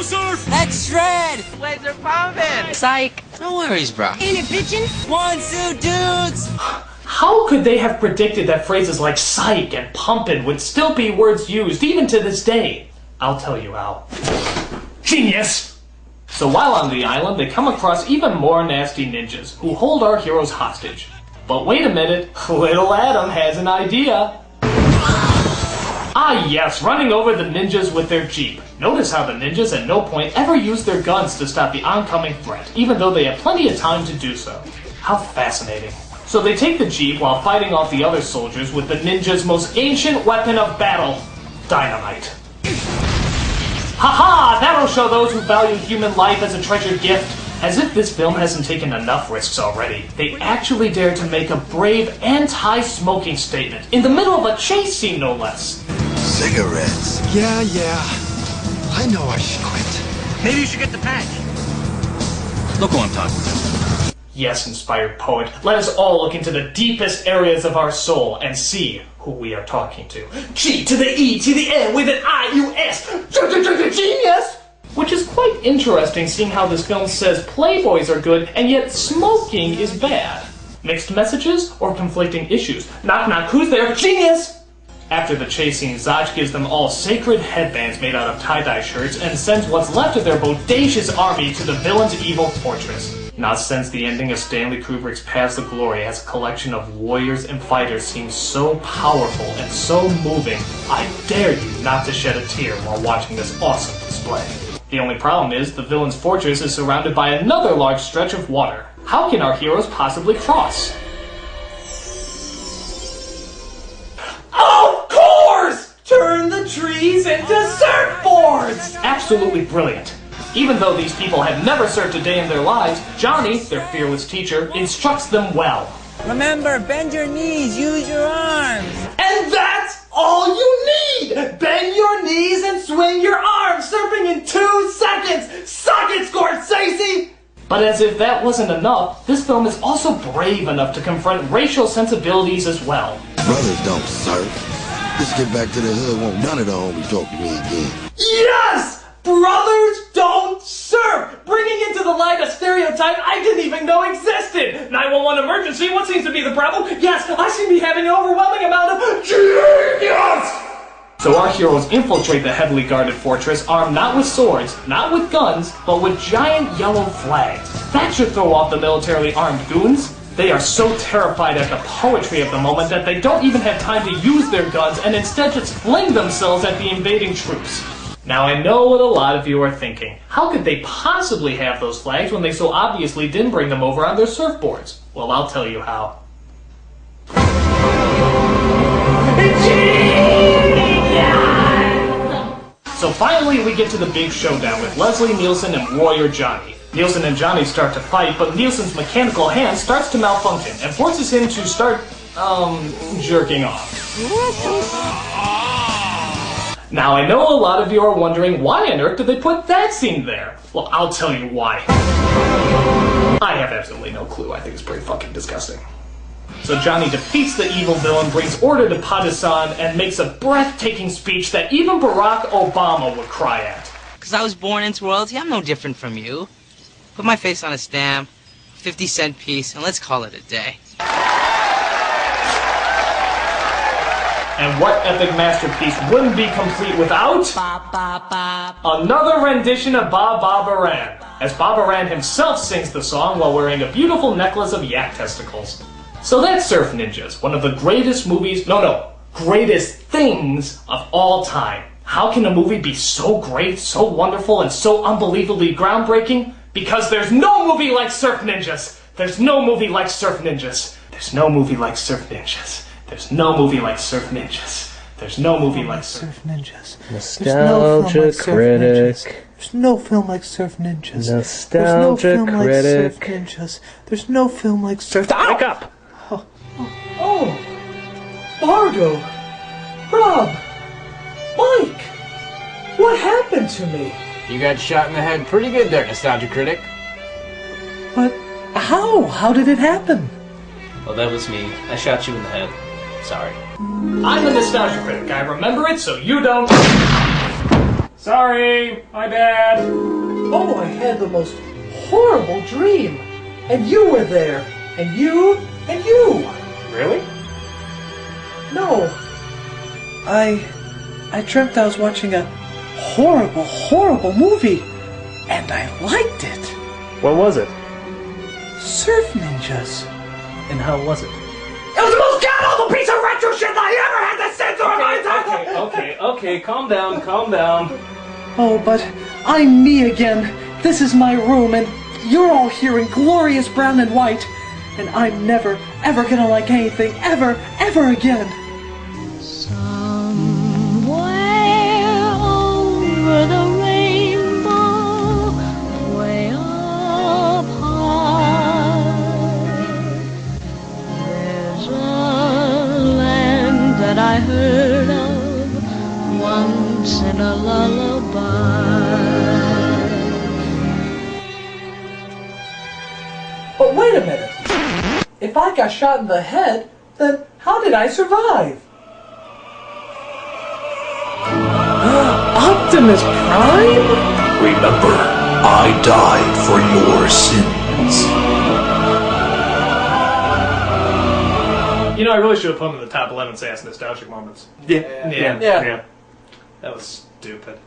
surf! Let's shred! Legs are pumping! Psych! No worries, bro. Ain't it bitchin'? One, two, dudes! How could they have predicted that phrases like psych and pumpin' would still be words used even to this day? I'll tell you how. Genius! So while on the island, they come across even more nasty ninjas who hold our heroes hostage. But wait a minute, little Adam has an idea. Ah yes, running over the ninjas with their jeep. Notice how the ninjas at no point ever use their guns to stop the oncoming threat, even though they have plenty of time to do so. How fascinating. So they take the jeep while fighting off the other soldiers with the ninjas' most ancient weapon of battle, dynamite. Haha! That'll show those who value human life as a treasured gift. As if this film hasn't taken enough risks already, they actually dare to make a brave anti-smoking statement in the middle of a chase scene, no less. Cigarettes. Yeah. I know I should quit. Maybe you should get the patch. Look who I'm talking to. Yes, inspired poet, let us all look into the deepest areas of our soul and see who we are talking to. G to the E to the N with an I-U-S. Genius! Which is quite interesting, seeing how this film says playboys are good and yet smoking is bad. Mixed messages or conflicting issues? Knock knock, who's there? Genius! After the chase scene, Zaj gives them all sacred headbands made out of tie-dye shirts and sends what's left of their bodacious army to the villain's evil fortress. Not since the ending of Stanley Kubrick's Paths of Glory has a collection of warriors and fighters seemed so powerful and so moving, I dare you not to shed a tear while watching this awesome display. The only problem is, the villain's fortress is surrounded by another large stretch of water. How can our heroes possibly cross? Of course! Turn the trees into surfboards! Absolutely brilliant. Even though these people have never surfed a day in their lives, Johnny, their fearless teacher, instructs them well. Remember, bend your knees, use your arms. And that's all you need! Bend your knees and swing your arms, surfing in 2 seconds! Suck it, Scorsese! But as if that wasn't enough, this film is also brave enough to confront racial sensibilities as well. Brothers don't surf. Let's get back to the hood. Won't none of the homies talk to me again. Yes! Brothers don't surf! Bringing into the light a stereotype I didn't even know existed! 911 emergency, what seems to be the problem? Yes, I seem to be having an overwhelming amount of genius! So our heroes infiltrate the heavily guarded fortress, armed not with swords, not with guns, but with giant yellow flags. That should throw off the militarily armed goons. They are so terrified at the poetry of the moment that they don't even have time to use their guns and instead just fling themselves at the invading troops. Now I know what a lot of you are thinking. How could they possibly have those flags when they so obviously didn't bring them over on their surfboards? Well, I'll tell you how. So finally we get to the big showdown with Leslie Nielsen and Warrior Johnny. Nielsen and Johnny start to fight, but Nielsen's mechanical hand starts to malfunction and forces him to start, jerking off. Now, I know a lot of you are wondering why on earth did they put that scene there? Well, I'll tell you why. I have absolutely no clue. I think it's pretty fucking disgusting. So Johnny defeats the evil villain, brings order to Pakistan, and makes a breathtaking speech that even Barack Obama would cry at. Because I was born into royalty, I'm no different from you. Put my face on a stamp, 50-cent piece, and let's call it a day. And what epic masterpiece wouldn't be complete without another rendition of Ba Ba Baran, as Ba Baran himself sings the song while wearing a beautiful necklace of yak testicles. So that's Surf Ninjas, one of the greatest movies, greatest things of all time. How can a movie be so great, so wonderful, and so unbelievably groundbreaking? Because there's no movie like Surf Ninjas! There's no movie like Surf Ninjas! There's no movie like Surf Ninjas! There's no movie like Surf Ninjas. There's no movie like Surf Ninjas. Nostalgia Critic. There's no film like Surf Ninjas. Nostalgia Critic. There's no film like Surf. Wake up! Oh! Margo! Rob! Mike! What happened to me? You got shot in the head pretty good there, Nostalgia Critic. But how? How did it happen? Well, that was me. I shot you in the head. Sorry. I'm a Nostalgia Critic. I remember it so you don't... Sorry, my bad. Oh, I had the most horrible dream. And you were there. And you. And you. Really? No. I dreamt I was watching a horrible, horrible movie. And I liked it. What was it? Surf ninjas. And how was it? It was the most god-awful piece of retro shit that I ever had to censor in my entire life! Okay, calm down. Oh, but I'm me again. This is my room, and you're all here in glorious brown and white. And I'm never, ever gonna like anything, ever, ever again. Somewhere over the rainbow, way up high, there's a land that I heard of once in a lullaby. But wait a minute. If I got shot in the head, then how did I survive? Optimus Prime? Remember, I died for your sins. You know, I really should have put him in the top 11 nostalgic moments. Yeah. Yeah. That was stupid.